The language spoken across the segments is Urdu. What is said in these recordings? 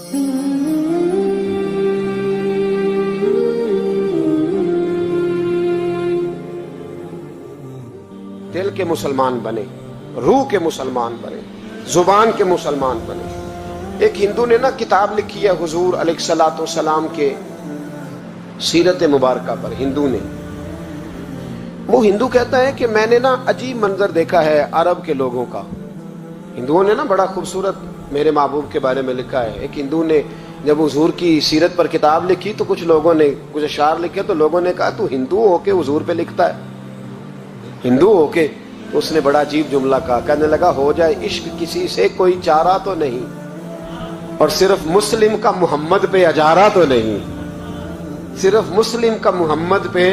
دل کے مسلمان بنے، روح کے مسلمان بنے، زبان کے مسلمان بنے۔ ایک ہندو نے نا کتاب لکھی ہے حضور علیہ الصلوۃ والسلام کے سیرت مبارکہ پر، ہندو نے۔ وہ ہندو کہتا ہے کہ میں نے نا عجیب منظر دیکھا ہے عرب کے لوگوں کا۔ ہندوؤں نے نا بڑا خوبصورت میرے محبوب کے بارے میں لکھا ہے۔ ایک ہندو نے جب حضور کی سیرت پر کتاب لکھی تو کچھ لوگوں نے کچھ اشعار لکھے، تو لوگوں نے کہا تو ہندو ہو کے حضور پہ لکھتا ہے، ہندو ہو کے؟ تو اس نے بڑا عجیب جملہ کہا، کہنے لگا ہو جائے عشق کسی سے کوئی چارہ تو نہیں، اور صرف مسلم کا محمد پہ اجارہ تو نہیں، صرف مسلم کا محمد پہ۔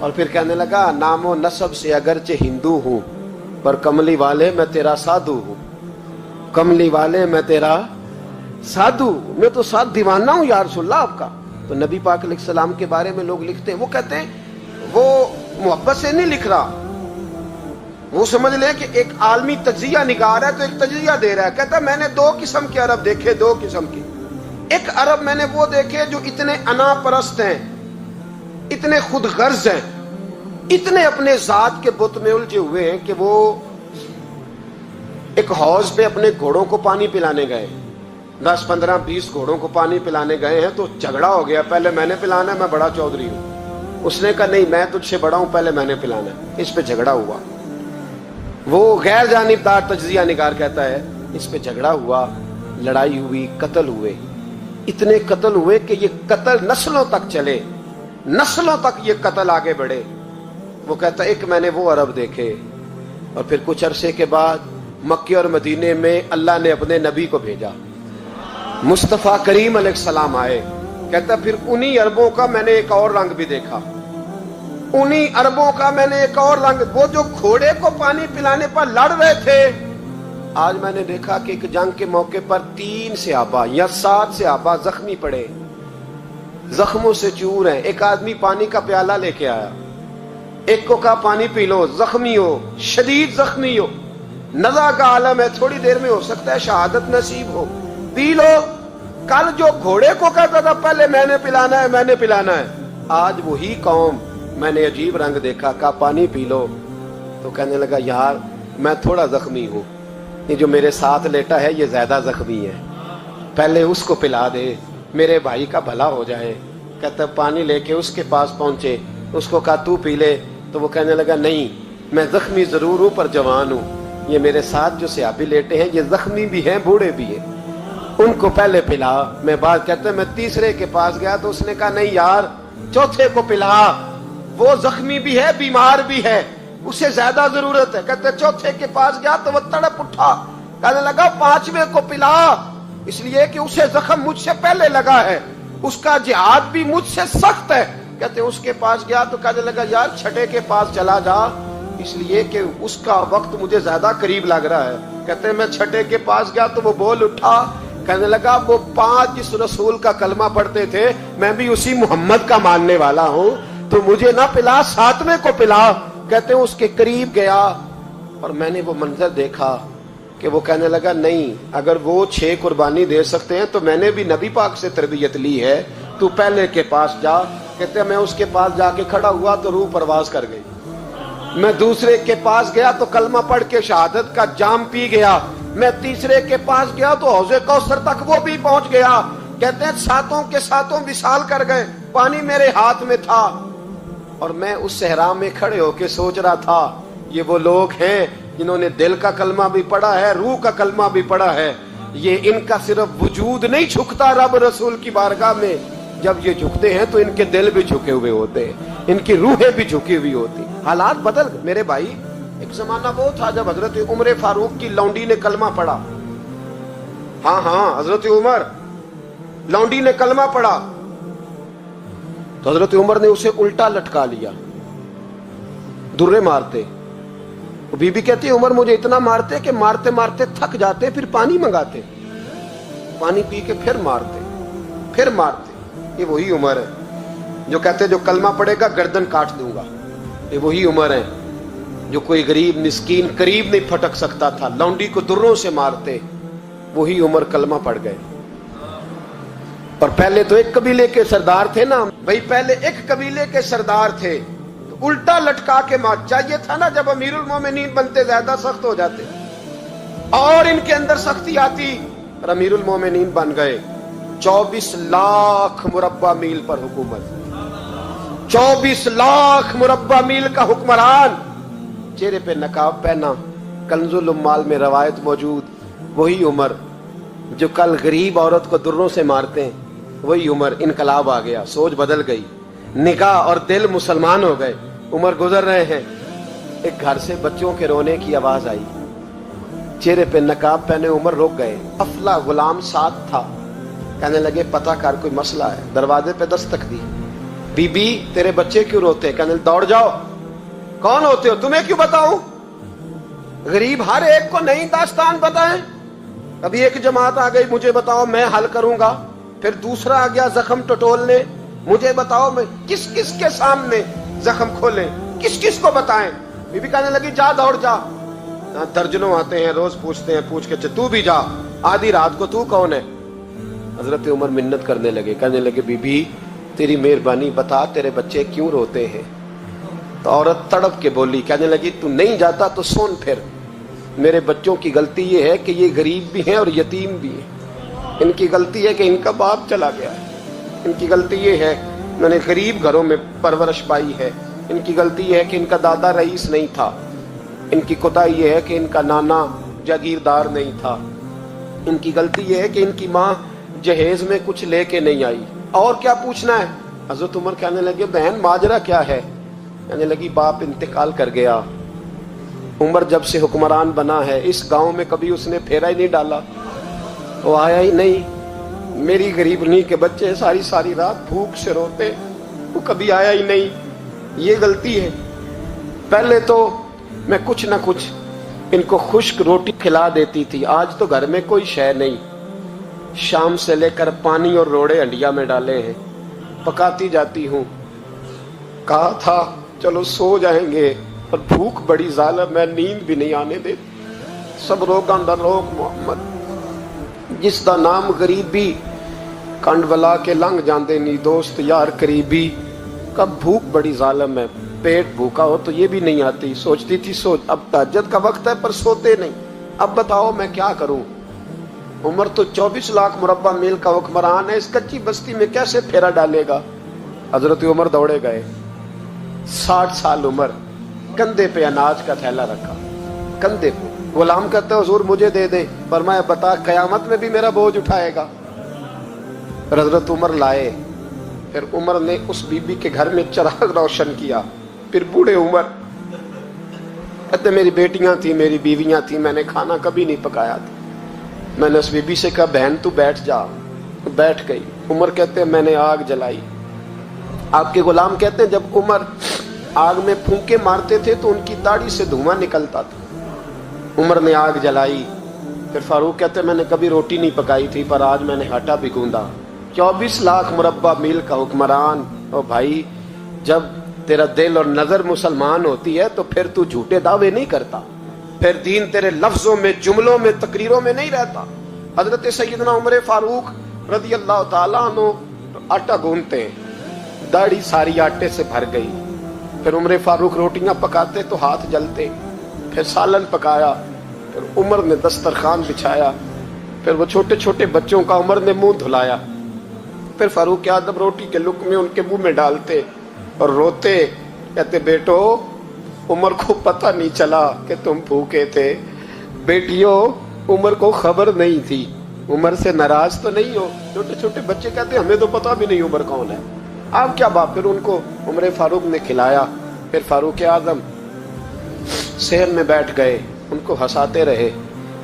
اور پھر کہنے لگا نام و نسب سے اگرچہ ہندو ہوں پر کملی والے میں تیرا سادھو ہوں، کملی والے میں تیرا سادھو، میں تو ساتھ دیوانہ ہوں یا رسول اللہ آپ کا۔ تو نبی پاک علیہ السلام کے بارے میں لوگ لکھتے ہیں، وہ کہتے ہیں وہ محبت سے نہیں لکھ رہا، وہ سمجھ لیں کہ ایک عالمی تجزیہ نگار ہے تو ایک تجزیہ دے رہا ہے۔ کہتا ہے میں نے دو قسم کے عرب دیکھے، دو قسم کے۔ ایک عرب میں نے وہ دیکھے جو اتنے انا پرست ہیں، اتنے خود غرض ہیں، اتنے اپنے ذات کے بت میں الجھے ہوئے ہیں کہ وہ ایک حوض پہ اپنے گھوڑوں کو پانی پلانے گئے، 10 15 20 گھوڑوں کو پانی پلانے گئے ہیں، تو جھگڑا ہو گیا، پہلے میں نے پلانا ہے، میں بڑا چودھری ہوں۔ اس نے کہا نہیں میں تجھ سے بڑا ہوں، پہلے میں نے پلانا ہے۔ اس پہ جھگڑا ہوا، وہ غیر جانبدار تجزیہ نگار کہتا ہے اس پہ جھگڑا ہوا، لڑائی ہوئی، قتل ہوئے، اتنے قتل ہوئے کہ یہ قتل نسلوں تک چلے، نسلوں تک یہ قتل آگے بڑھے۔ وہ کہتا ہے ایک میں نے وہ عرب دیکھے، اور پھر کچھ عرصے کے بعد مکے اور مدینے میں اللہ نے اپنے نبی کو بھیجا، مصطفیٰ کریم علیہ السلام آئے۔ کہتا پھر انہی عربوں کا میں نے ایک اور رنگ بھی دیکھا، انہی عربوں کا میں نے ایک اور رنگ، وہ جو گھوڑے کو پانی پلانے پر لڑ رہے تھے، آج میں نے دیکھا کہ ایک جنگ کے موقع پر 3 صحابہ یا 7 صحابہ زخمی پڑے، زخموں سے چور ہیں۔ ایک آدمی پانی کا پیالہ لے کے آیا، ایک کو کہا پانی پی لو، زخمی ہو، شدید زخمی ہو، نزع کا عالم ہے، تھوڑی دیر میں ہو سکتا ہے شہادت نصیب ہو، پی لو۔ کل جو گھوڑے کو کہتا تھا پہلے میں نے پلانا ہے، میں نے پلانا ہے، آج وہی قوم میں نے عجیب رنگ دیکھا، کہا پانی پی لو۔ تو کہنے لگا یار میں تھوڑا زخمی ہوں، یہ جو میرے ساتھ لیٹا ہے یہ زیادہ زخمی ہے، پہلے اس کو پلا دے، میرے بھائی کا بھلا ہو جائے۔ کہتا پانی لے کے اس کے پاس پہنچے، اس کو کہا تو پی لے، تو وہ کہنے لگا نہیں میں زخمی ضرور ہوں پر جوان ہوں، یہ میرے ساتھ جو صحابی لیٹے ہیں یہ زخمی بھی ہیں، بوڑھے بھی ہیں، ان کو پہلے پلا۔ میں بات کہتا ہے میں تیسرے کے پاس گیا تو اس نے کہا نہیں یار چوتھے کو پلا، وہ زخمی بھی ہے، بیمار بھی ہے، اسے زیادہ ضرورت ہے۔ کہتے چوتھے کے پاس گیا تو وہ تڑپ اٹھا، کہنے لگا 5ویں کو پلا، اس لیے کہ اسے زخم مجھ سے پہلے لگا ہے، اس کا جہاد بھی مجھ سے سخت ہے۔ کہتے اس کے پاس گیا تو کہنے لگا یار 6 کے پاس چلا جا، اس لیے کہ اس کا وقت مجھے زیادہ قریب لگ رہا ہے۔ کہتے میں 6 کے پاس گیا تو وہ بول اٹھا، کہنے لگا وہ 5 جس رسول کا کلمہ پڑھتے تھے میں بھی اسی محمد کا ماننے والا ہوں، تو مجھے نہ پلا 7ویں کو پلا۔ کہتے ہیں اس کے قریب گیا اور میں نے وہ منظر دیکھا کہ وہ کہنے لگا نہیں اگر وہ 6 قربانی دے سکتے ہیں تو میں نے بھی نبی پاک سے تربیت لی ہے، تو پہلے کے پاس جا۔ کہتے ہیں میں اس کے پاس جا کے کھڑا ہوا تو روح پرواز کر گئی، میں دوسرے کے پاس گیا تو کلمہ پڑھ کے شہادت کا جام پی گیا، میں تیسرے کے پاس گیا تو حوض کوثر تک وہ بھی پہنچ گیا۔ کہتے ہیں 7 کے 7 وصال کر گئے، پانی میرے ہاتھ میں تھا، اور میں اس صحرا میں کھڑے ہو کے سوچ رہا تھا یہ وہ لوگ ہیں جنہوں نے دل کا کلمہ بھی پڑھا ہے، روح کا کلمہ بھی پڑھا ہے، یہ ان کا صرف وجود نہیں جھکتا رب رسول کی بارگاہ میں، جب یہ جھکتے ہیں تو ان کے دل بھی جھکے ہوئے ہوتے ہیں، ان کی روحیں بھی جھکی ہوئی ہوتی۔ حالات بدل میرے بھائی، ایک زمانہ وہ تھا جب حضرت عمر فاروق کی لونڈی نے کلمہ پڑھا، ہاں حضرت عمر لونڈی نے کلمہ پڑھا تو حضرت عمر نے اسے الٹا لٹکا لیا، درے مارتے، بی بی کہتی عمر مجھے اتنا مارتے کہ مارتے مارتے تھک جاتے، پھر پانی منگاتے، پانی پی کے پھر مارتے۔ یہ وہی عمر ہے جو کہتے جو کلمہ پڑھے گا گردن کاٹ دوں گا، یہ وہی عمر ہے جو کوئی غریب مسکین قریب نہیں پھٹک سکتا تھا، لونڈی کو دروں سے مارتے، وہی عمر کلمہ پڑھ گئے۔ اور پہلے تو ایک قبیلے کے سردار تھے نا بھائی، پہلے ایک قبیلے کے سردار تھے تو الٹا لٹکا کے مار چاہیے تھا نا، جب امیر المومنین بنتے زیادہ سخت ہو جاتے اور ان کے اندر سختی آتی، اور امیر المومنین بن گئے۔ 24 لاکھ مربع میل پر حکومت، 24 لاکھ مربع میل کا حکمران، چہرے پہ نقاب پہنا، کنز الاموال میں روایت موجود، وہی عمر جو کل غریب عورت کو دروں سے مارتے ہیں، وہی عمر۔ انقلاب آ گیا، سوچ بدل گئی، نگاہ اور دل مسلمان ہو گئے۔ عمر گزر رہے ہیں، ایک گھر سے بچوں کے رونے کی آواز آئی، چہرے پہ نقاب پہنے عمر رک گئے۔ افلا غلام ساتھ تھا، کہنے لگے پتہ کر کوئی مسئلہ ہے۔ دروازے پہ دستک دی، بی بی تیرے بچے کیوں روتے؟ کہنے لگے دوڑ جاؤ، کون ہوتے ہو؟ تمہیں کیوں بتاؤں؟ غریب ہر ایک کو نہیں داستان بتائیں۔ ابھی ایک جماعت آ گئی، مجھے بتاؤ میں حل کروں گا، پھر دوسرا آ گیا زخم ٹٹولنے، مجھے بتاؤ میں کس کس کے سامنے زخم کھولیں، کس کس کو بتائیں؟ بی بی کہنے لگی جا دوڑ جا، درجنوں آتے ہیں روز پوچھتے ہیں، پوچھ کے تو بھی جا، آدھی رات کو تو کون ہے؟ حضرت عمر منت کرنے لگے، کہنے لگے بی بی تیری مہربانی بتا تیرے بچے کیوں روتے ہیں؟ تو عورت تڑپ کے بولی، کہنے لگی تو نہیں جاتا تو سن پھر، میرے بچوں کی غلطی یہ ہے کہ یہ غریب بھی ہیں اور یتیم بھی ہیں، ان کی غلطی ہے کہ ان کا باپ چلا گیا ہے، ان کی غلطی یہ ہے میں نے غریب گھروں میں پرورش پائی ہے، ان کی غلطی یہ ہے کہ ان کا دادا رئیس نہیں تھا، ان کی کوتاہی یہ ہے کہ ان کا نانا جاگیردار نہیں تھا، ان کی غلطی یہ ہے کہ ان کی ماں جہیز میں کچھ لے کے نہیں آئی، اور کیا پوچھنا ہے؟ حضرت عمر کہنے لگے بہن ماجرا کیا ہے؟ کہنے لگی باپ انتقال کر گیا، عمر جب سے حکمران بنا ہے اس گاؤں میں کبھی اس نے پھیرا ہی نہیں ڈالا، وہ آیا ہی نہیں، میری غریبنی کے بچے ساری ساری رات بھوک سے روتے، وہ کبھی آیا ہی نہیں، یہ غلطی ہے۔ پہلے تو میں کچھ نہ کچھ ان کو خشک روٹی کھلا دیتی تھی، آج تو گھر میں کوئی شے نہیں، شام سے لے کر پانی اور روڑے ہنڈیا میں ڈالے ہیں، پکاتی جاتی ہوں، کہا تھا چلو سو جائیں گے پر بھوک بڑی ظالم ہے، نیند بھی نہیں آنے دے، سب روگاں دا روگ محمد، جس دا نام غریبی کنڈ ولا کے لنگ جاندے نی دوست یار قریبی، کب بھوک بڑی ظالم ہے، پیٹ بھوکا ہو تو یہ بھی نہیں آتی، سوچتی تھی سوچ اب تہجد کا وقت ہے پر سوتے نہیں، اب بتاؤ میں کیا کروں؟ عمر تو 24 لاکھ مربع میل کا حکمران ہے، اس کچی بستی میں کیسے پھیرا ڈالے گا؟ حضرت عمر دوڑے گئے، 60 سال عمر، کندھے پہ اناج کا تھیلا رکھا، کندھے پہ، غلام کہتے ہیں حضور مجھے دے دیں، فرمایا بتا قیامت میں بھی میرا بوجھ اٹھائے گا؟ حضرت عمر لائے، پھر عمر نے اس بی بی کے گھر میں چراغ روشن کیا، پھر بوڑھے عمر کہتے میری بیٹیاں تھیں، میری بیویاں تھیں، میں نے کھانا کبھی نہیں پکایا تھا، میں نے اس بی بی سے کہا بہن تو بیٹھ جا، بیٹھ گئی۔ عمر کہتے ہیں میں نے آگ جلائی، آپ کے غلام کہتے ہیں جب عمر آگ میں پھونکے مارتے تھے تو ان کی داڑھی سے دھواں نکلتا تھا، عمر نے آگ جلائی۔ پھر فاروق کہتے ہیں میں نے کبھی روٹی نہیں پکائی تھی پر آج میں نے آٹا بھی گوندا۔ 24 لاکھ مربع میل کا حکمران، او بھائی جب تیرا دل اور نظر مسلمان ہوتی ہے تو پھر تو جھوٹے دعوے نہیں کرتا، پھر دین تیرے لفظوں میں، جملوں میں، تقریروں میں نہیں رہتا۔ حضرت سیدنا عمر فاروق رضی اللہ تعالیٰ عنہ آٹا گوندتے ہیں، داڑھی ساری آٹے سے بھر گئی، پھر عمر فاروق روٹیاں پکاتے تو ہاتھ جلتے، پھر سالن پکایا، پھر عمر نے دسترخوان بچھایا، پھر وہ چھوٹے چھوٹے بچوں کا عمر نے منہ دھلایا، پھر فاروق اعظم روٹی کے لقمے ان کے منہ میں ڈالتے اور روتے، کہتے بیٹو عمر کو پتہ نہیں چلا کہ تم بھوکے تھے، بیٹیوں عمر کو خبر نہیں تھی، عمر سے ناراض تو نہیں ہو؟ چھوٹے چھوٹے بچے کہتے ہمیں تو پتہ بھی نہیں عمر کون ہے، آپ کیا بات؟ پھر ان کو عمر فاروق نے کھلایا، پھر فاروق اعظم صحن میں بیٹھ گئے، ان کو ہنساتے رہے۔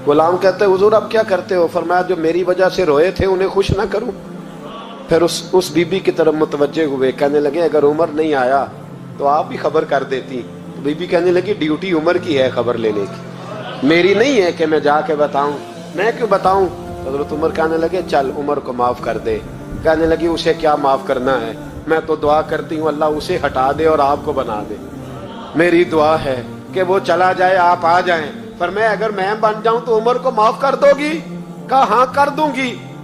غلام کہتے حضور اب کیا کرتے ہو؟ فرمایا جو میری وجہ سے روئے تھے انہیں خوش نہ کروں؟ پھر اس بی بی کی طرف متوجہ ہوئے، کہنے لگے اگر عمر نہیں آیا تو آپ ہی خبر کر دیتی۔ بی بی کہنے لگی ڈیوٹی عمر کی ہے خبر لینے کی، میری نہیں ہے کہ میں جا کے بتاؤں، میں کیوں بتاؤں؟ حضرت عمر کہنے لگے چل عمر کو معاف کر دے۔ کہنے لگی اسے کیا معاف کرنا ہے، میں تو دعا کرتی ہوں اللہ اسے ہٹا دے اور آپ کو بنا دے، میری دعا ہے کہ وہ چلا جائے آپ آ جائیں۔ فرمایا اگر میں بن جاؤں تو عمر کو معاف کر دو گی؟ کہا ہاں کر دوں گی۔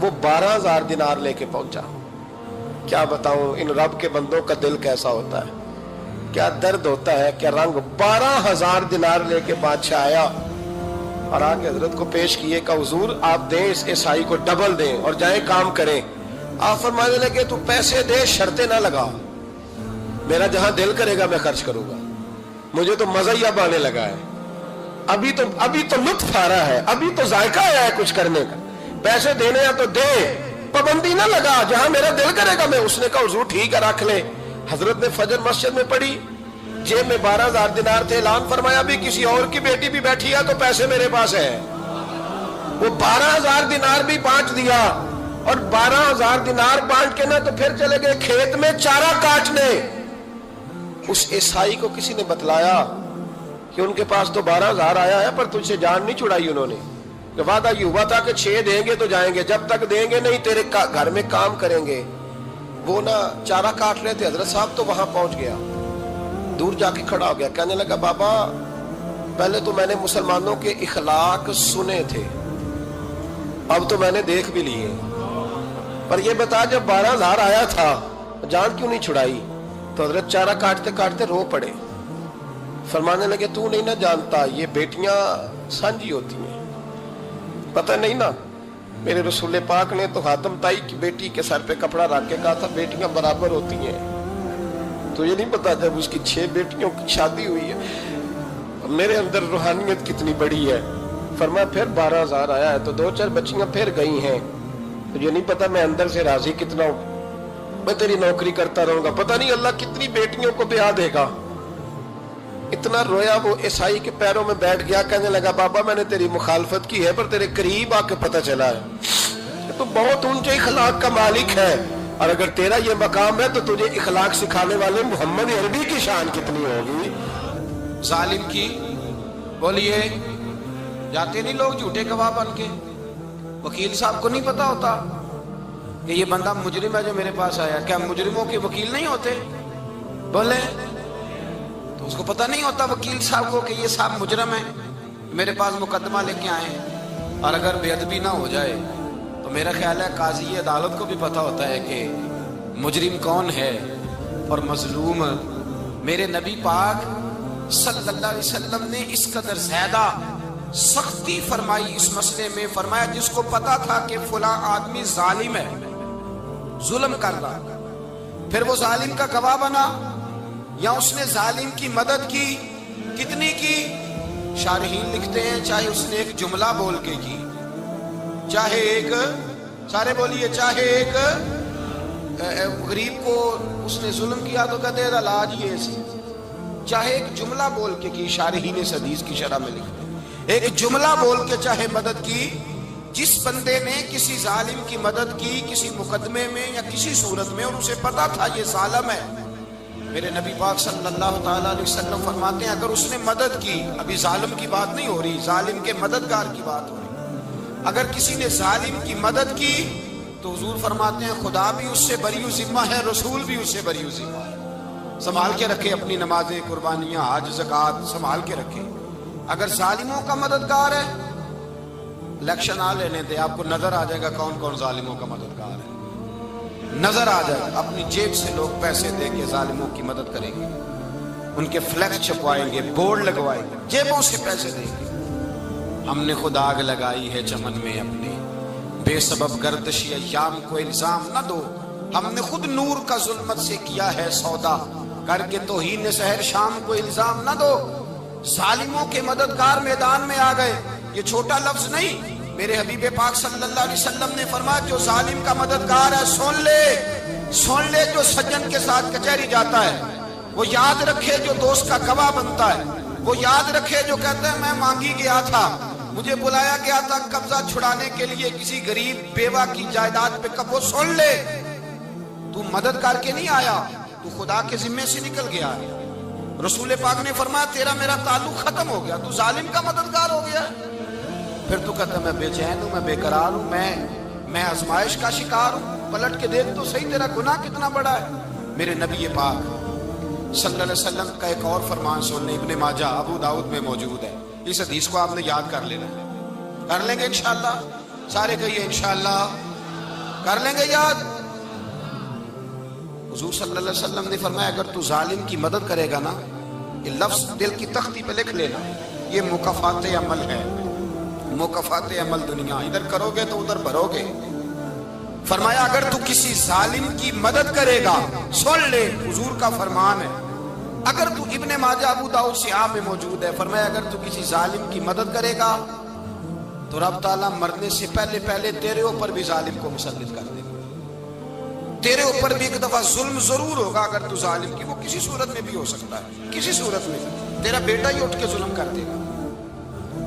وہ 12,000 دینار لے کے پہنچا. کیا بتاؤں ان رب کے بندوں کا دل کیسا ہوتا ہے, کیا درد ہوتا ہے, کیا رنگ. 12,000 دینار لے کے بادشاہ آیا اور آگے حضرت کو پیش کیے کہ حضور آپ دیں اس عیسائی کو ڈبل دیں اور جائیں کام کریں. آپ فرمانے لگے تو پیسے دے, شرطیں نہ لگا, میرا جہاں دل کرے گا میں خرچ کروں گا, مجھے تو مزہ ہی اب آنے لگا ہے, ابھی تو لطف آ رہا ہے, ابھی تو ذائقہ آیا ہے کچھ کرنے کا. پیسے دینے ہیں تو دے, پابندی نہ لگا, جہاں میرا دل کرے گا میں. اس نے کہا حضور ٹھیک ہے رکھ لے. حضرت نے فجر مسجد میں پڑھی, جیب میں 12,000 دینار تھے. اعلان فرمایا بھی کسی اور کی بیٹی بھی بیٹھی ہے تو پیسے میرے پاس ہے. وہ 12,000 دینار بھی بانٹ دیا, اور 12,000 دینار بانٹ کے نہ تو پھر چلے گئے کھیت میں چارہ کاٹنے. اس عیسائی کو کسی نے بتلایا کہ ان کے پاس تو 12,000 آیا ہے پر تجھ سے جان نہیں چھڑائی انہوں نے. وعدہ یہ ہوا تھا کہ 6 دیں گے تو جائیں گے, جب تک دیں گے نہیں تیرے گھر میں کام کریں گے. وہ نہ چارہ کاٹ رہے تھے, حضرت صاحب تو وہاں پہنچ گیا, دور جا کے کھڑا ہو گیا, کہنے لگا بابا پہلے تو میں نے مسلمانوں کے اخلاق سنے تھے, اب تو میں نے دیکھ بھی لیے, پر یہ بتا جب 12,000 آیا تھا جان کیوں نہیں چھڑائی. تو حضرت چارہ کاٹتے کاٹتے رو پڑے. فرمانے لگے تو نہیں نہ جانتا یہ بیٹیاں سانجی ہوتی ہیں, پتہ نہیں نا. میرے رسول پاک نے تو خاتم تائی کی بیٹی کے سر پہ کپڑا رکھ کے کہا تھا بیٹیاں برابر ہوتی ہیں. تو یہ نہیں پتا جب اس کی 6 بیٹیوں کی شادی ہوئی ہے میرے اندر روحانیت کتنی بڑی ہے. فرمایا پھر 12,000 آیا ہے تو 2-4 بچیاں پھر گئی ہیں, یہ نہیں پتا میں اندر سے راضی کتنا ہوں, میں تیری نوکری کرتا رہوں گا, پتہ نہیں اللہ کتنی بیٹیوں کو بیاہ دے گا. اتنا رویا وہ عیسائی کے پیروں میں بیٹھ گیا, کہنے لگا بابا میں نے تیری مخالفت کی ہے پر تیرے قریب آ کے پتہ چلا ہے تو بہت اونچے اخلاق کا مالک ہے, اور اگر تیرا یہ مقام ہے تو تجھے اخلاق سکھانے والے محمد عربی کی شان کتنی ہوگی. ظالم کی بولیے جاتے نہیں لوگ جھوٹے گواہ بن کے. وکیل صاحب کو نہیں پتا ہوتا کہ یہ بندہ مجرم ہے جو میرے پاس آیا, کیا مجرموں کے وکیل نہیں ہوتے؟ بولے تو اس کو پتہ نہیں ہوتا وکیل صاحب کو کہ یہ صاحب مجرم ہے, میرے پاس مقدمہ لے کے آئے ہیں. اور اگر بے ادبی نہ ہو جائے تو میرا خیال ہے قاضی عدالت کو بھی پتہ ہوتا ہے کہ مجرم کون ہے اور مظلوم. میرے نبی پاک صلی اللہ علیہ وسلم نے اس قدر زیادہ سختی فرمائی اس مسئلے میں. فرمایا جس کو پتا تھا کہ فلاں آدمی ظالم ہے, ظلم کر رہا, پھر وہ ظالم کا گواہ بنا یا اس نے ظالم کی مدد کی, کتنی کی؟ شارحین لکھتے ہیں چاہے اس نے ایک جملہ بول کے کی, چاہے ایک, سارے بولیے, چاہے ایک غریب کو اس نے ظلم کیا تو کہتے ہیں علاج یہ سی, چاہے ایک جملہ بول کے کی. شارحین اس حدیث کی شرح میں لکھتے ہیں ایک جملہ بول کے چاہے مدد کی. جس بندے نے کسی ظالم کی مدد کی کسی مقدمے میں یا کسی صورت میں اور اسے پتا تھا یہ ظالم ہے, میرے نبی پاک صلی اللہ تعالیٰ علیہ وسلم فرماتے ہیں اگر اس نے مدد کی, ابھی ظالم کی بات نہیں ہو رہی, ظالم کے مددگار کی بات ہو رہی, اگر کسی نے ظالم کی مدد کی تو حضور فرماتے ہیں خدا بھی اس سے بری و ذمہ ہے, رسول بھی اس سے بری و ذمہ ہے. سنبھال کے رکھے اپنی نمازیں, قربانیاں, حج, زکوٰۃ سنبھال کے رکھے. اگر ظالموں کا مددگار ہے الیکشن آ لینے دے, آپ کو نظر آ جائے گا کون کون ظالموں کا مددگار ہے, نظر آ جائے گا. اپنی جیب سے لوگ پیسے دے کے ظالموں کی مدد کریں گے, ان کے فلیکس چھپوائیں گے, بورڈ لگوائیں گے, جیبوں سے پیسے دیں گے. ہم نے خود آگ لگائی ہے چمن میں اپنے, بے سبب گردشی ایام کو الزام نہ دو, ہم نے خود نور کا ظلمت سے کیا ہے سودا, کر کے توہین سحر شام کو الزام نہ دو. ظالموں کے مددگار میدان میں آ گئے, یہ چھوٹا لفظ نہیں. میرے حبیب پاک صلی اللہ علیہ وسلم نے فرمایا جو ظالم کا مددگار ہے سن لے جو سجن کے ساتھ کچہری جاتا ہے, وہ یاد رکھے جو دوست کا گواہ بنتا ہے, وہ یاد رکھے جو کہتا ہے میں مانگی گیا تھا, مجھے بلایا گیا تھا قبضہ چھڑانے کے لیے کسی غریب بیوہ کی جائیداد پہ, کب وہ سن لے تو مدد کر کے نہیں آیا, تو خدا کے ذمے سے نکل گیا. رسول پاک نے فرمایا تیرا میرا تعلق ختم ہو گیا, تو ظالم کا مددگار ہو گیا. پھر تو کہتا میں بے چین ہوں, میں بے قرار ہوں, میں آزمائش کا شکار ہوں. پلٹ کے دیکھ تو صحیح تیرا گناہ کتنا بڑا ہے. میرے نبی پاک صلی اللہ علیہ وسلم کا ایک اور فرمان سننے, ابن ماجہ ابو داؤد میں موجود ہے. اس حدیث کو آپ نے یاد کر لینا, کر لیں گے انشاءاللہ, سارے کہیے انشاءاللہ. کر لیں گے یاد؟ حضور صلی اللہ علیہ وسلم نے فرمایا اگر تو ظالم کی مدد کرے گا نا، یہ لفظ دل کی تختی پہ لکھ لینا، یہ مکافات عمل ہے، مکافات عمل دنیا، ادھر کرو گے تو ادھر بھرو گے۔ فرمایا اگر تو کسی ظالم کی مدد کرے گا، سن لے حضور کا فرمان ہے، اگر تو ابن ماجہ ابو داؤد صحاح میں موجود ہے، فرمایا اگر تو کسی ظالم کی مدد کرے گا تو رب تعالیٰ مرنے سے پہلے پہلے تیرے اوپر بھی ظالم کو مسلط کر دے گا، تیرے اوپر بھی ایک دفعہ ظلم ضرور ہوگا اگر تو ظالم کی، وہ کسی صورت میں بھی ہو سکتا ہے، کسی صورت میں تیرا بیٹا ہی اٹھ کے ظلم کر دے گا،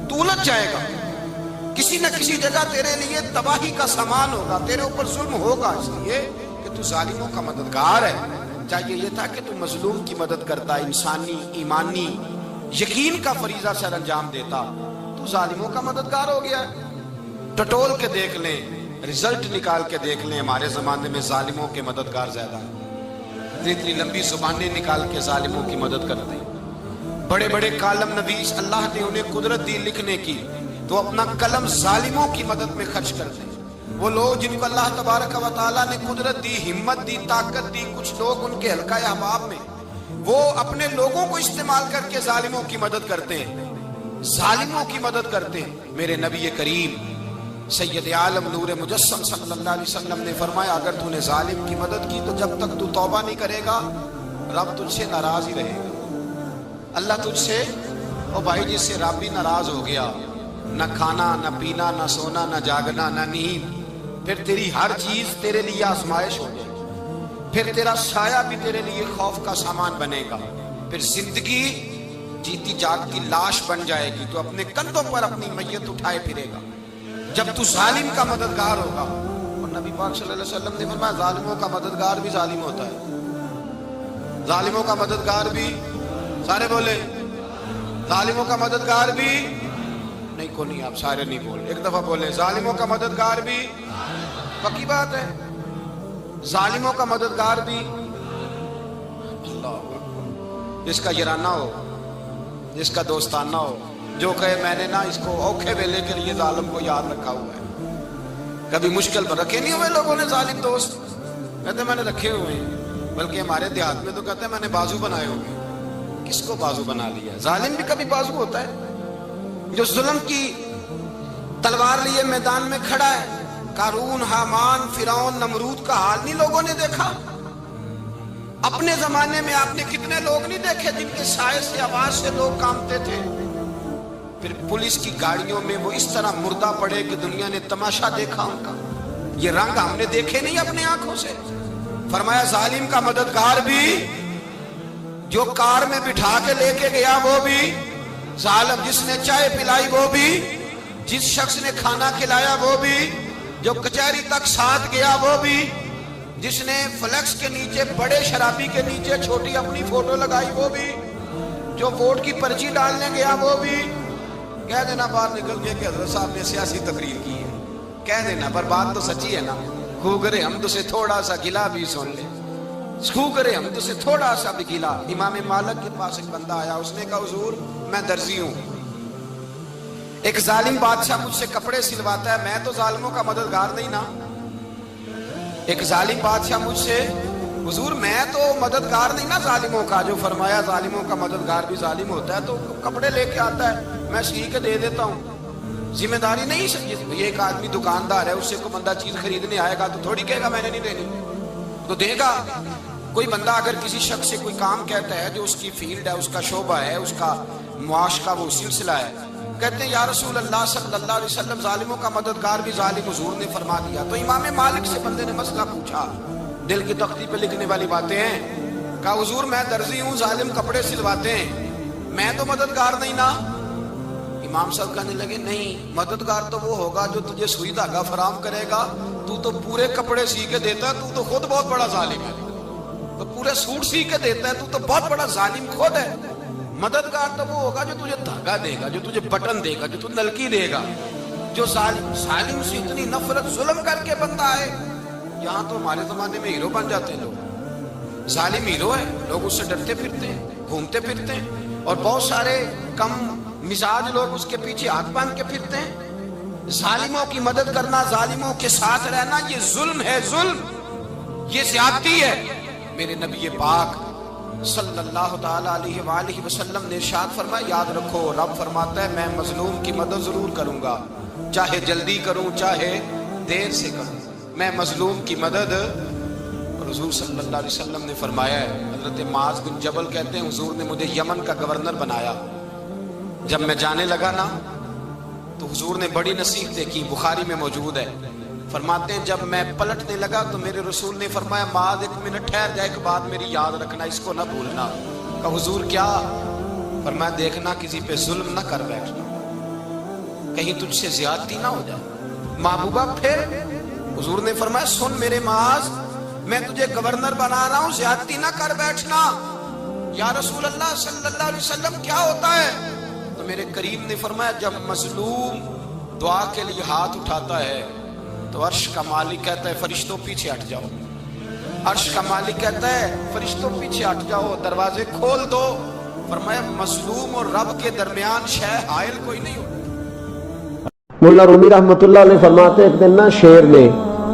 تو الجھ جائے گا، کسی نہ کسی جگہ تیرے لیے تباہی کا سامان ہوگا، تیرے اوپر ظلم ہوگا، اس لیے کہ تو ظالموں کا مددگار ہے۔ چاہیے یہ تھا کہ تو مظلوم کی مدد کرتا، انسانی ایمانی یقین کا فریضہ سر انجام دیتا، تو ظالموں کا مددگار ہو گیا۔ ٹٹول کے دیکھ لیں، رزلٹ نکال کے دیکھ لیں، ہمارے زمانے میں ظالموں کے مددگار زیادہ ہیں، اتنی لمبی زبانیں نکال کے ظالموں کی مدد کرتے ہیں، بڑے بڑے کالم نویس اللہ نے انہیں قدرت دی لکھنے کی، تو اپنا قلم ظالموں کی مدد میں خرچ کرتے ہیں۔ وہ لوگ جن کو اللہ تبارک و تعالیٰ نے قدرت دی، ہمت دی، طاقت دی، کچھ لوگ ان کے حلقہ احباب میں وہ اپنے لوگوں کو استعمال کر کے ظالموں کی مدد کرتے ہیں، ظالموں کی مدد کرتے ہیں۔ میرے نبی کریم سید عالم نور مجسم صلی اللہ علیہ وسلم نے فرمایا اگر تو نے ظالم کی مدد کی تو جب تک تو توبہ نہیں کرے گا رب تجھ سے ناراض ہی رہے گا، اللہ تجھ سے، او بھائی جس سے رب بھی ناراض ہو گیا، نہ کھانا نہ پینا نہ سونا نہ جاگنا نہ نیند، پھر تیری ہر چیز تیرے لیے آزمائش ہو جائے گی، پھر تیرا سایہ بھی تیرے لیے خوف کا سامان بنے گا، پھر زندگی جیتی جاگتی لاش بن جائے گی، تو اپنے کندھوں پر اپنی میت اٹھائے پھرے گا جب تو ظالم کا مددگار ہوگا۔ اور نبی پاک صلی اللہ علیہ وسلم نے فرمایا ظالموں کا مددگار بھی ظالم ہوتا ہے، ظالموں کا مددگار بھی، سارے بولے ظالموں کا مددگار بھی، نہیں کو نہیں، آپ سارے نہیں بولے، ایک دفعہ بولے ظالموں کا مددگار بھی، پکی بات ہے، ظالموں کا مددگار بھی۔ اللہ جس کا یارانہ ہو، جس کا دوستانہ ہو، جو کہے میں نے نا اس کو اوکھے ویلے کے لیے ظالم کو یاد رکھا ہوا ہے، کبھی مشکل پر رکھے نہیں ہوئے لوگوں نے ظالم دوست، کہتے میں نے رکھے ہوئے ہیں، بلکہ ہمارے دیہات میں تو کہتے ہیں میں نے بازو بنائے ہوئے۔ کس کو بازو بنا لیا؟ ظالم بھی کبھی بازو ہوتا ہے، جو ظلم کی تلوار لیے میدان میں کھڑا ہے۔ قارون، حامان، فرعون، نمرود کا حال نہیں لوگوں نے دیکھا؟ اپنے زمانے میں آپ نے کتنے لوگ نہیں دیکھے جن کے سائے سے، آواز سے لوگ کانپتے تھے؟ پھر پولیس کی گاڑیوں میں وہ اس طرح مردہ پڑے کہ دنیا نے تماشا دیکھا ان کا، یہ رنگ ہم نے دیکھے نہیں اپنے آنکھوں سے۔ فرمایا ظالم کا مددگار بھی، جو کار میں بٹھا کے لے کے گیا وہ بھی ظالم، جس نے چائے پلائی وہ بھی، جس شخص نے کھانا کھلایا وہ بھی، جو کچہری تک ساتھ گیا وہ بھی، جس نے فلیکس کے نیچے بڑے شرابی کے نیچے چھوٹی اپنی فوٹو لگائی وہ بھی، جو ووٹ کی پرچی ڈالنے گیا وہ بھی۔ کہہ دینا باہر نکل کے کہ حضرت صاحب نے سیاسی تقریر کی ہے، کہہ دینا، پر بات تو سچی ہے نا۔ خو کرے ہم تو سے تھوڑا سا گلا بھی سن لے، خو کرے ہم تو سے تھوڑا سا بھی گلا۔ امام مالک کے پاس ایک بندہ آیا، اس نے کہا حضور میں درزی ہوں، ایک ظالم بادشاہ مجھ سے کپڑے سلواتا ہے، میں تو ظالموں کا مددگار نہیں نا۔ ایک ظالم بادشاہ مجھ سے، حضور میں تو مددگار نہیں نا ظالموں کا، جو فرمایا ظالموں کا مددگار بھی ظالم ہوتا ہے، تو کپڑے لے کے آتا ہے میں سی کے دے دیتا ہوں، ذمہ داری نہیں سمجھے۔ یہ ایک آدمی دکاندار ہے، اس سے کوئی بندہ چیز خریدنے آئے گا تو تھوڑی کہے گا میں نے نہیں دینی، تو دے گا۔ کوئی بندہ اگر کسی شخص سے کوئی کام کہتا ہے جو اس کی فیلڈ ہے، اس کا شعبہ ہے، اس کا معاش کا وہ سلسلہ ہے، کہتے ہیں یا رسول اللہ صلی اللہ علیہ وسلم ظالموں کا مددگار بھی ظالم، حضور نے فرما دیا۔ تو امام مالک سے بندے نے مسئلہ پوچھا، دل کی تختی پہ لکھنے والی باتیں ہیں، کہا حضور میں درزی ہوں، ظالم کپڑے سلواتے ہیں، میں تو مددگار نہیں نا۔ امام صاحب کہنے لگے نہیں، مددگار تو وہ ہوگا جو تجھے سوئی دھاگا فراہم کرے گا، تو پورے کپڑے سی کے دیتا ہے، تو خود بہت بڑا ظالم ہے، تو پورے سوٹ سی کے دیتا ہے، تو بہت بڑا ظالم خود ہے۔ مددگار تو وہ ہوگا جو تجھے دھاگا دے گا، جو تجھے بٹن دے گا، جو تجھے نلکی دے گا۔ جو ظالم سے اتنی نفرت ظلم کر کے بندہ ہے، یہاں تو ہمارے زمانے میں ہیرو بن جاتے ہیں لوگ، ظالم ہیرو ہے، لوگ اس سے ڈرتے پھرتے ہیں، گھومتے پھرتے ہیں، اور بہت سارے کم مزاج لوگ اس کے پیچھے ہاتھ باندھ کے پھرتے ہیں۔ ظالموں کی مدد کرنا، ظالموں کے ساتھ رہنا، یہ ظلم ہے، ظلم، یہ زیادتی ہے۔ میرے نبی پاک صلی اللہ تعالی علیہ وآلہ وسلم نے ارشاد فرمایا، یاد رکھو رب فرماتا ہے میں مظلوم کی مدد ضرور کروں گا، چاہے جلدی کروں چاہے دیر سے کروں، میں مظلوم کی مدد۔ اور حضور صلی اللہ علیہ وسلم نے فرمایا ہے، حضرت معاذ بن جبل کہتے ہیں حضور نے مجھے یمن کا گورنر بنایا، جب میں جانے لگا نا تو حضور نے بڑی نصیحتیں کی، بخاری میں موجود ہے، فرماتے ہیں جب میں پلٹنے لگا تو میرے رسول نے فرمایا معاذ ایک منٹ ٹھہر جا، ایک بات میری یاد رکھنا، اس کو نہ بھولنا۔ کہا حضور کیا؟ فرمایا دیکھنا کسی پہ ظلم نہ کر بیٹھنا، کہیں تجھ سے زیادتی نہ ہو جائے۔ محبوبہ پھر حضور نے فرمایا سن میرے معاذ، میں تجھے گورنر بنا رہا ہوں، زیادتی نہ کر بیٹھنا۔ یا رسول اللہ صلی اللہ علیہ وسلم کیا ہوتا ہے؟ تو میرے کریم نے فرمایا جب مظلوم دعا کے لیے ہاتھ اٹھاتا ہے تو عرش کا مالک کہتا ہے فرشتوں پیچھے ہٹ جاؤ، عرش کا مالک کہتا ہے فرشتوں پیچھے ہٹ جاؤ، دروازے کھول دو۔ فرمایا مظلوم اور رب کے درمیان شے حائل کوئی نہیں ہوتا۔ ملا رومی رحمت اللہ علیہ فرماتے ایک دن نا شیر نے،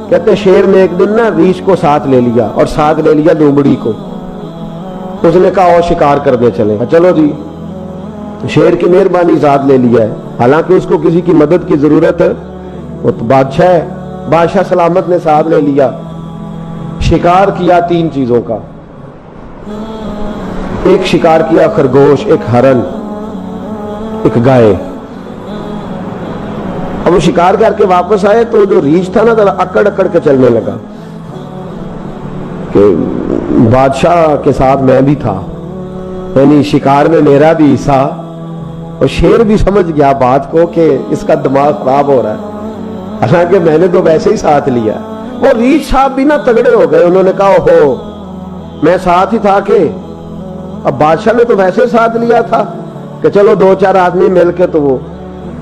کہتے شیر نے ایک دن نا ریچھ کو ساتھ لے لیا اور ساتھ لے لیا لومڑی کو، اس نے کہا اور شکار کرنے چلے، چلو جی، شیر کی مہربانی ساتھ لے لیا ہے، حالانکہ اس کو کسی کی مدد کی ضرورت ہے، وہ تو بادشاہ ہے، بادشاہ سلامت نے ساتھ لے لیا، شکار کیا 3 چیزوں کا، ایک شکار کیا خرگوش، ایک ہرن، ایک گائے۔ اب وہ شکار کر کے واپس آئے تو جو ریچھ تھا نا ذرا اکڑ اکڑ کے چلنے لگا کہ بادشاہ کے ساتھ میں بھی تھا، یعنی شکار میں میرا بھی حصہ، اور شیر بھی سمجھ گیا بات کو کہ اس کا دماغ خراب ہو رہا ہے، حالانکہ میں نے تو ویسے ہی ساتھ لیا۔ وہ ریچھ صاحب بھی نا تگڑے ہو گئے، انہوں نے کہا اوہو میں ساتھ ہی تھا کہ اب بادشاہ نے تو ویسے ساتھ لیا تھا کہ چلو 2-4 آدمی مل کے۔ تو وہ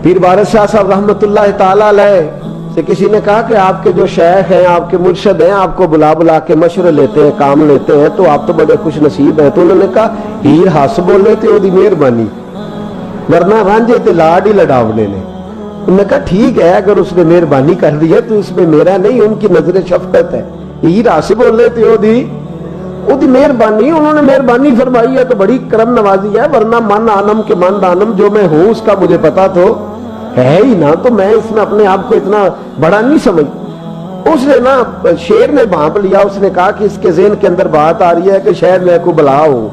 پیر وارث شاہ صاحب رحمت اللہ تعالیٰ علیہ سے کسی نے کہا کہ آپ کے جو شیخ ہیں، آپ کے مرشد ہیں، آپ کو بلا بلا کے مشورے لیتے ہیں، کام لیتے ہیں، تو آپ تو بڑے خوش نصیب ہیں۔ تو انہوں نے کہا ہیر ہس بولے تے وہ دی مہربانی، ورنہ رانجے تے لاڈ ہی لڈاونے نے۔ انہوں نے کہا ٹھیک ہے اگر اس نے مہربانی کر دی ہے تو اس میں میرا نہیں، ان کی نظر شفقت ہے، ہیر ہس بولے تے وہ دی مہربانی، انہوں نے مہربانی فرمائی ہے تو بڑی کرم نوازی ہے، ورنہ من آنم کے من دانم، جو میں ہوں اس کا مجھے پتا تو ہے ہی نا، تو میں اس میں اپنے آپ کو اتنا بڑا نہیں سمجھ۔ اس نے نا شیر نے بھانپ لیا، اس نے کہا کہ اس کے ذہن کے اندر بات آ رہی ہے کہ شاید میں کو بلا ہوں،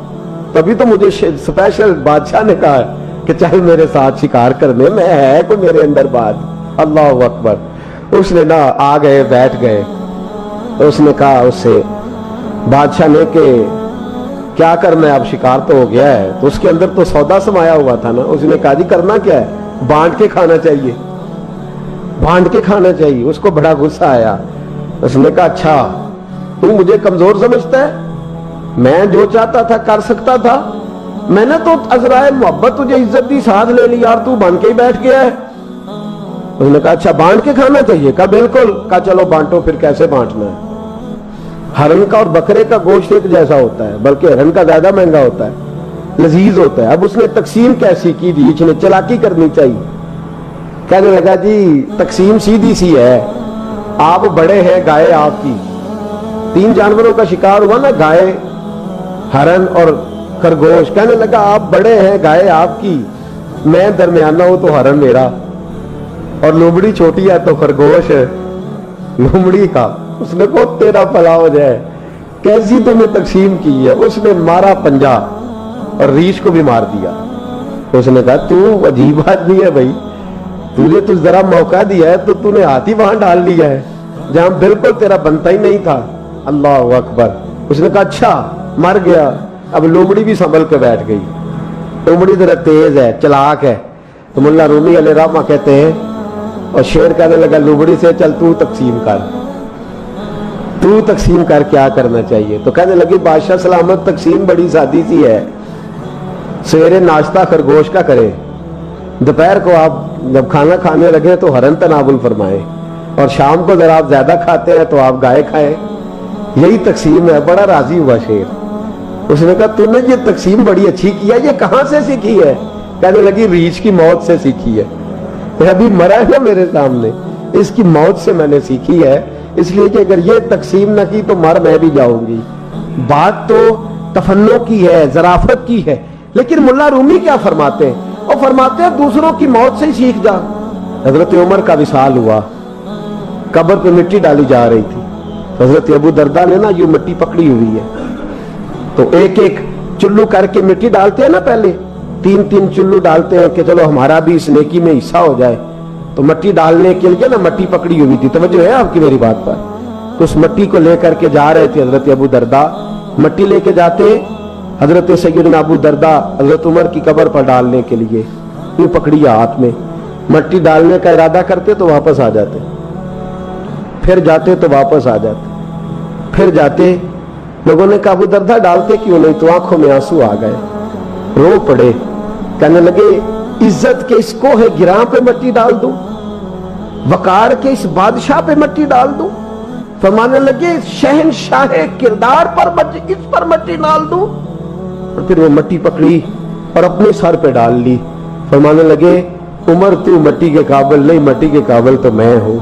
تبھی تو مجھے سپیشل بادشاہ نے کہا کہ چاہے میرے ساتھ شکار کرنے میں، ہے کوئی میرے اندر بات۔ اللہ اکبر۔ اس نے نا آ گئے، بیٹھ گئے، اس نے کہا اس سے بادشاہ نے کہ کیا کرنا ہے، اب شکار تو ہو گیا ہے، تو اس کے اندر تو سودا سمایا ہوا تھا نا۔ اس نے کہا جی کرنا کیا ہے، بانٹ کے کھانا چاہیے، بانٹ کے کھانا چاہیے۔ اس کو بڑا غصہ آیا، اس نے کہا اچھا تو مجھے کمزور سمجھتا ہے، میں جو چاہتا تھا کر سکتا تھا، میں نے تو عذرائے محبت تجھے عزت دی، ساتھ لے لی یار، تو بن کے ہی بیٹھ گیا ہے۔ اس نے کہا اچھا بانٹ کے کھانا چاہیے، کہا بالکل۔ کہا چلو بانٹو، پھر کیسے بانٹنا ہے؟ ہرن کا اور بکرے کا گوشت ایک جیسا ہوتا ہے، بلکہ ہرن کا زیادہ مہنگا ہوتا ہے، لذیذ ہوتا ہے۔ اب اس نے تقسیم کیسی کی دی، اس نے چلاکی کرنی چاہیے۔ کہنے لگا جی تقسیم سیدھی سی ہے، آپ بڑے ہیں، گائے آپ کی، 3 جانوروں کا شکار ہوا نا، گائے، ہرن اور خرگوش۔ کہنے لگا آپ بڑے ہیں، گائے آپ کی، میں درمیانہ ہوں تو ہرن میرا، اور لومڑی چھوٹی ہے تو خرگوش لومڑی کا۔ اس نے کہا تیرا بھلا ہو جائے، کیسی تم نے تقسیم کی ہے؟ اس نے مارا پنجا اور ریچھ کو بھی مار دیا۔ اس نے کہا تو عجیب آدمی ہے بھائی، تجھے تو ذرا موقع دیا ہے تو نے ہاتھ ہی وہاں ڈال لیا ہے جہاں بالکل تیرا بنتا ہی نہیں تھا۔ اللہ اکبر۔ اس نے کہا اچھا مر گیا۔ اب لومڑی بھی سنبھل کے بیٹھ گئی، لومڑی ذرا تیز ہے، چلاک ہے۔ تو ملا رومی علیہ رحمہ کہتے ہیں، اور شیر کہنے لگا لومڑی سے چل تو تقسیم کر، تو تقسیم کر کیا کرنا چاہیے؟ تو کہنے لگی بادشاہ سلامت تقسیم بڑی سادی سی ہے، سویرے ناشتہ خرگوش کا کرے، دوپہر کو آپ جب کھانا کھانے لگے تو ہرن تناول فرمائے، اور شام کو ذرا آپ زیادہ کھاتے ہیں تو آپ گائے کھائیں، یہی تقسیم ہے۔ بڑا راضی ہوا شیر۔ اس نے کہا تو نے یہ تقسیم بڑی اچھی کی ہے، یہ کہاں سے سیکھی ہے؟ کہنے لگی ریچھ کی موت سے سیکھی ہے۔ یہ ابھی مرا ہے نا میرے سامنے، اس کی موت سے میں نے سیکھی ہے، اس لیے کہ اگر یہ تقسیم نہ کی تو مر میں بھی جاؤں گی۔ بات تو تفنن کی ہے، ظرافت کی ہے، لیکن ملا رومی کیا فرماتے ہیں؟ وہ فرماتے ہیں دوسروں کی موت سے ہی سیکھ جا۔ حضرت عمر کا وصال ہوا، قبر پہ مٹی ڈالی جا رہی تھی، حضرت ابو درداء نے نا یوں مٹی پکڑی ہوئی ہے، تو ایک ایک چلو کر کے مٹی ڈالتے ہیں نا، پہلے 3 چلو ڈالتے ہیں کہ چلو ہمارا بھی اس نیکی میں حصہ ہو جائے، تو مٹی ڈالنے کے لیے نا مٹی پکڑی ہوئی تھی، توجہ ہے آپ کی میری بات پر؟ تو اس مٹی کو لے کر کے جا رہے تھے حضرت ابو درداء، مٹی لے کے جاتے حضرت سیدنا ابو درداء حضرت عمر کی قبر پر ڈالنے کے لیے، یوں پکڑی ہاتھ میں، مٹی ڈالنے کا ارادہ کرتے تو واپس آ جاتے، پھر جاتے تو واپس آ جاتے، پھر جاتے۔ لوگوں نے کہا ابو درداء ڈالتے کیوں نہیں؟ تو آنکھوں میں آنسو آ گئے، رو پڑے، کہنے لگے عزت کے اس کوہ گراں پہ مٹی ڈال دوں، وقار کے اس بادشاہ پہ مٹی ڈال دوں؟ فرمانے لگے شہنشاہ کردار پر اس پر مٹی ڈال دوں؟ اور پھر وہ مٹی پکڑی اور اپنے سر پہ ڈال لی۔ فرمانے لگے عمر تو مٹی کے قابل نہیں، مٹی کے قابل تو میں ہوں،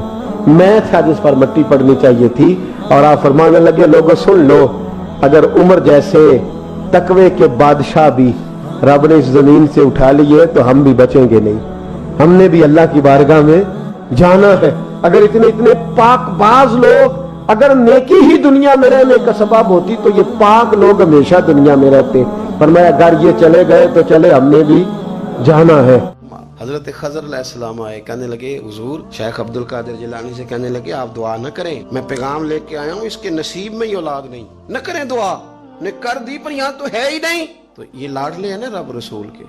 میں تھا جس پر مٹی پڑنی چاہیے تھی۔ اور آپ فرمانے لگے لوگوں سن لو، اگر عمر جیسے تقوی کے بادشاہ بھی رب نے اس زمین سے اٹھا لیے تو ہم بھی بچیں گے نہیں، ہم نے بھی اللہ کی بارگاہ میں جانا ہے۔ اگر اتنے پاک باز لوگ اگر نیکی ہی دنیا میں رہنے کا سبب ہوتی تو یہ پاک لوگ ہمیشہ دنیا میں رہتے۔ فرمایا اگر یہ چلے گئے تو چلے، ہم نے بھی جانا ہے۔ حضرت خضر علیہ السلام آئے، کہنے لگے حضور، شیخ عبد القادر جیلانی سے کہنے لگے آپ دعا نہ کریں، میں پیغام لے کے آیا ہوں، اس کے نصیب میں ہی اولاد نہیں، نہ کریں دعا، نے کر دی پر یہاں تو ہے ہی نہیں۔ تو یہ لاڈلے ہیں نا رب رسول کے،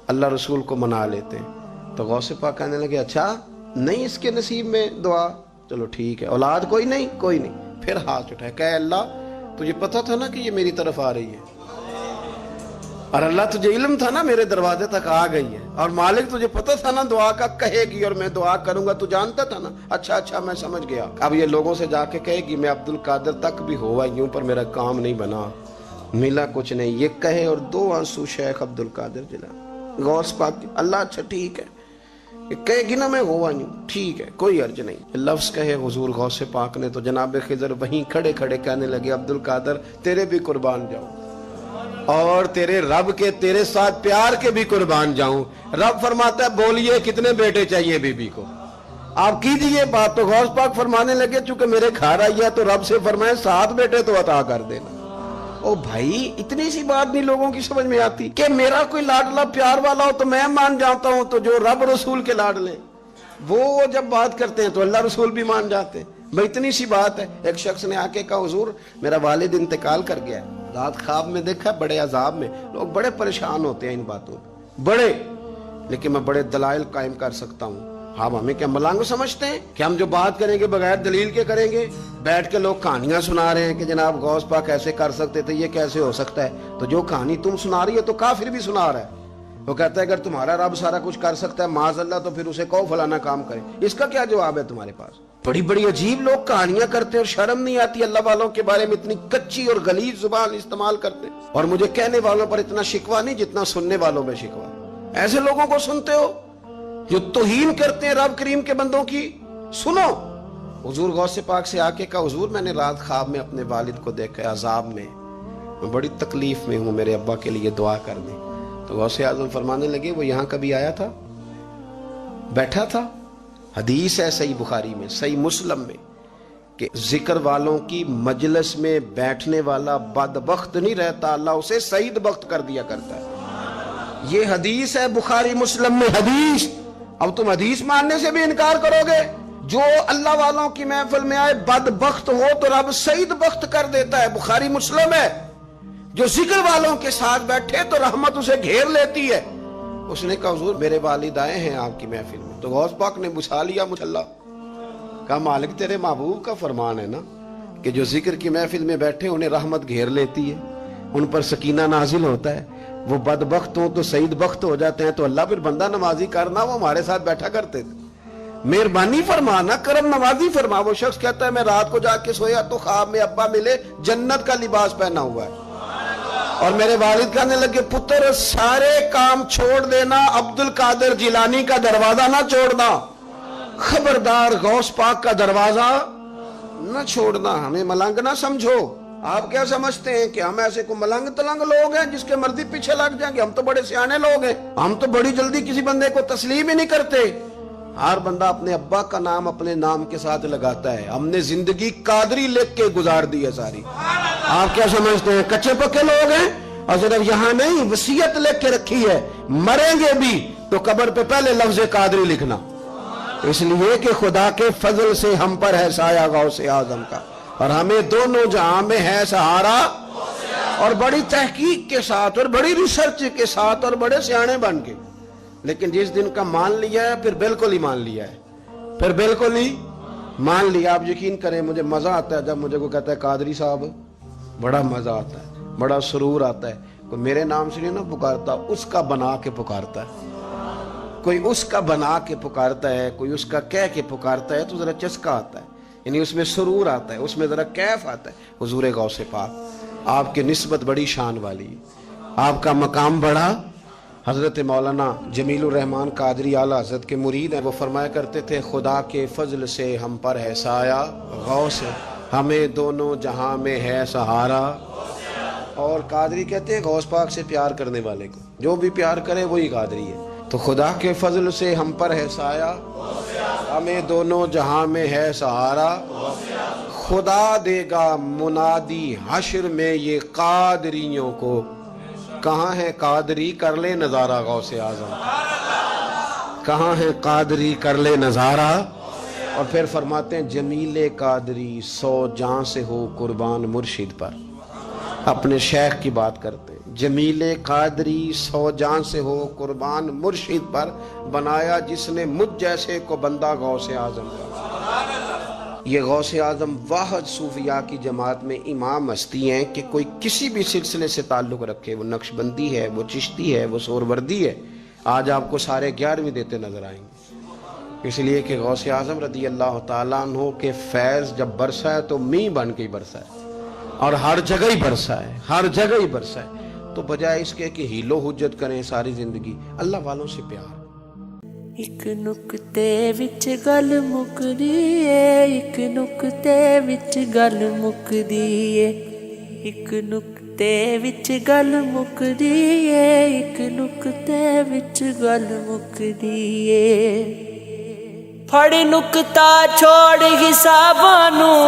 اللہ رسول کو منا لیتے ہیں۔ تو غوث پاک کہنے لگے اچھا نہیں اس کے نصیب میں دعا، چلو ٹھیک ہے، اولاد کوئی نہیں۔ پھر ہاتھ اٹھائے، کہ اللہ تجھے پتا تھا نا کہ یہ میری طرف آ رہی ہے، اور اللہ تجھے علم تھا نا میرے دروازے تک آ گئی ہے، اور مالک تجھے پتا تھا نا دعا کا کہے گی اور میں دعا کروں گا، تو جانتا تھا نا۔ اچھا میں سمجھ گیا، اب یہ لوگوں سے جا کے کہے گی میں عبد القادر تک بھی ہوا یوں پر میرا کام نہیں بنا، ملا کچھ نہیں، یہ کہے اور 2 آنسو شیخ عبد القادر جیلانی غوث پاک، اللہ اچھا ٹھیک ہے، یہ کہے گی نا میں ہوا یوں، ٹھیک ہے کوئی عرض نہیں، لفظ کہے حضور غوث پاک نے تو جناب خضر وہیں کھڑے کہنے لگے عبد القادر تیرے بھی قربان جاؤں، اور تیرے رب کے تیرے ساتھ پیار کے بھی قربان جاؤں۔ رب فرماتا ہے بولیے کتنے بیٹے چاہیے بی بی کو، آپ کیجئے بات۔ تو غوث پاک فرمانے لگے چونکہ میرے گھر آئی ہے تو رب سے فرمائے 7 بیٹے تو عطا کر دینا۔ او بھائی اتنی سی بات نہیں لوگوں کی سمجھ میں آتی کہ میرا کوئی لاڈلا پیار والا ہو تو میں مان جاتا ہوں، تو جو رب رسول کے لاڈلے وہ جب بات کرتے ہیں تو اللہ رسول بھی مان جاتے ہیں۔ بھائی اتنی سی بات ہے۔ ایک شخص نے آ کے کہا حضور میرا والد انتقال کر گیا ہے، رات خواب میں دیکھا بڑے عذاب میں، لوگ بڑے پریشان ہوتے ہیں ان باتوں بڑے، لیکن میں بڑے دلائل قائم کر سکتا ہوں۔ آپ ہمیں کیا ملنگ سمجھتے ہیں کہ ہم جو بات کریں گے بغیر دلیل کے کریں گے؟ بیٹھ کے لوگ کہانیاں سنا رہے ہیں کہ جناب غوث پاک ایسے کر سکتے تھے، یہ کیسے ہو سکتا ہے؟ تو جو کہانی تم سنا رہی ہو تو کافر بھی سنا رہا ہے، وہ کہتا ہے اگر تمہارا رب سارا کچھ کر سکتا ہے معاذ اللہ تو پھر اسے کہو فلانا کام کرے، اس کا کیا جواب ہے تمہارے پاس؟ بڑی بڑی عجیب لوگ کہانیاں کرتے ہیں اور شرم نہیں آتی اللہ والوں کے بارے میں اتنی کچی اور غلیظ زبان استعمال کرتے، اور مجھے کہنے والوں پر اتنا شکوہ نہیں جتنا سننے والوں میں شکوہ۔ ایسے لوگوں کو سنتے ہو جو توہین کرتے ہیں رب کریم کے بندوں کی؟ سنو، حضور غوث پاک سے آ کے کہا حضور میں نے رات خواب میں اپنے والد کو دیکھا عذاب میں بڑی تکلیف میں ہوں، میرے ابا کے لیے دعا کر دیں۔ تو غوث اعظم فرمانے لگے وہ یہاں کبھی آیا تھا؟ بیٹھا تھا؟ حدیث ہے صحیح بخاری میں، صحیح مسلم میں، کہ ذکر والوں کی مجلس میں بیٹھنے والا بدبخت نہیں رہتا، اللہ اسے سعید بخت کر دیا کرتا ہے۔ یہ حدیث ہے بخاری مسلم میں، حدیث۔ اب تم حدیث ماننے سے بھی انکار کرو گے؟ جو اللہ والوں کی محفل میں آئے بدبخت ہو تو رب سعید بخت کر دیتا ہے، بخاری مسلم ہے۔ جو ذکر والوں کے ساتھ بیٹھے تو رحمت اسے گھیر لیتی ہے۔ اس نے کہا حضور میرے والد آئے ہیں آپ کی محفل میں، تو غوث پاک نے بچھا لیا مچھلا، کہا مالک تیرے محبوب کا فرمان ہے نا کہ جو ذکر کی محفل میں بیٹھے انہیں رحمت گھیر لیتی ہے، ان پر سکینہ نازل ہوتا ہے، وہ بدبخت ہوں تو سعید بخت ہو جاتے ہیں، تو اللہ پھر بندہ نمازی کرنا، وہ ہمارے ساتھ بیٹھا کرتے تھے، مہربانی فرمانا، کرم نوازی فرما۔ وہ شخص کہتا ہے میں رات کو جا کے سویا تو خواب میں ابا ملے، جنت کا لباس پہنا ہوا ہے، اور میرے والد کہنے لگے پتر سارے کام چھوڑ دینا، عبد القادر جیلانی کا دروازہ نہ چھوڑنا، خبردار غوث پاک کا دروازہ نہ چھوڑنا، ہمیں ملنگ نہ سمجھو۔ آپ کیا سمجھتے ہیں کہ ہم ایسے کو ملنگ تلنگ لوگ ہیں جس کے مرضی پیچھے لگ جائیں گے؟ ہم تو بڑے سیانے لوگ ہیں، ہم تو بڑی جلدی کسی بندے کو تسلیم ہی نہیں کرتے۔ ہر بندہ اپنے ابا کا نام اپنے نام کے ساتھ لگاتا ہے، ہم نے زندگی قادری لکھ کے گزار دی ہے ساری۔ آپ کیا سمجھتے ہیں کچے پکے لوگ ہیں؟ اور صرف یہاں نہیں، وصیت لکھ کے رکھی ہے، مریں گے بھی تو قبر پہ پہلے لفظ قادری لکھنا، اس لیے کہ خدا کے فضل سے ہم پر ہے سایہ غوث اعظم کا، اور ہمیں دونوں جہاں میں ہے سہارا۔ اور بڑی تحقیق کے ساتھ اور بڑی ریسرچ کے ساتھ اور بڑے سیانے بن کے، لیکن جس دن کا مان لیا ہے پھر بالکل ہی مان لیا ہے، پھر بالکل ہی مان لیا۔ آپ یقین کریں مجھے مزہ آتا ہے جب مجھے کوئی کہتا ہے قادری صاحب، بڑا مزہ آتا ہے، بڑا سرور آتا ہے۔ کوئی میرے نام سے نہیں نہ پکارتا، اس کا بنا کے پکارتا ہے، کوئی اس کا بنا کے پکارتا ہے، کوئی اس کا کہہ کے پکارتا ہے تو ذرا چسکا آتا ہے، یعنی اس میں سرور آتا ہے، اس میں ذرا کیف آتا ہے۔ حضور غوث پاک آپ کی نسبت بڑی شان والی ہے، آپ کا مقام بڑا۔ حضرت مولانا جمیل الرحمن قادری اعلیٰ حضرت کے مرید ہیں، وہ فرمایا کرتے تھے خدا کے فضل سے ہم پر ہے سایہ غوث، ہمیں دونوں جہاں میں ہے سہارا۔ اور قادری کہتے ہیں غوث پاک سے پیار کرنے والے کو، جو بھی پیار کرے وہی قادری ہے۔ تو خدا کے فضل سے ہم پر ہے سایہ، ہمیں دونوں جہاں میں ہے سہارا، خدا دے گا منادی حشر میں یہ قادریوں کو، کہاں ہے قادری کر لے نظارہ غوث اعظم، کہاں ہے قادری کر لے نظارہ۔ اور پھر فرماتے ہیں جمیل قادری 100 جان سے ہو قربان مرشد پر، اپنے شیخ کی بات کرتے ہیں، جمیل قادری 100 جان سے ہو قربان مرشد پر، بنایا جس نے مجھ جیسے کو بندہ غوث اعظم کا۔ یہ غوث اعظم واحد صوفیاء کی جماعت میں امام ہستی ہیں کہ کوئی کسی بھی سلسلے سے تعلق رکھے، وہ نقش بندی ہے، وہ چشتی ہے، وہ سہروردی ہے، آج آپ کو سارے 11ویں دیتے نظر آئیں گے۔ اس لیے کہ غوث اعظم رضی اللہ تعالیٰ عنہ کے فیض جب برسا ہے تو می بن کے ہی برسا ہے، اور ہر جگہ ہی برسا ہے، ہر جگہ ہی برسا ہے۔ تو بجائے اس کے کہ ہیلو حجت کریں ساری زندگی، اللہ والوں سے پیار۔ ایک نکتے وچ گل مکدی ہے، ایک نکتے وچ گل مکدی ہے، ایک نکتے وچ گل مکدی ہے، ایک نکتے وچ گل مکدی ہے۔ پھڑ نکتا چھوڑ حساباں نوں،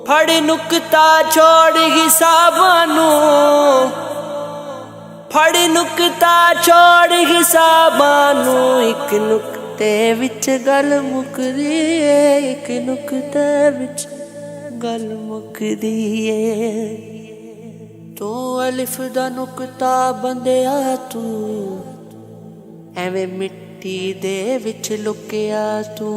پھڑ نکتا چھوڑ حساباں نوں، پھڑ نکتا چھوڑ حساباں نوں، ایک نکتے وچ گل مکدی ہے، ایک نکتے وچ گل مکدی ہے۔ تو الف دا نکتا بندیا تو، ایویں مٹی دے وچ لکیا تو۔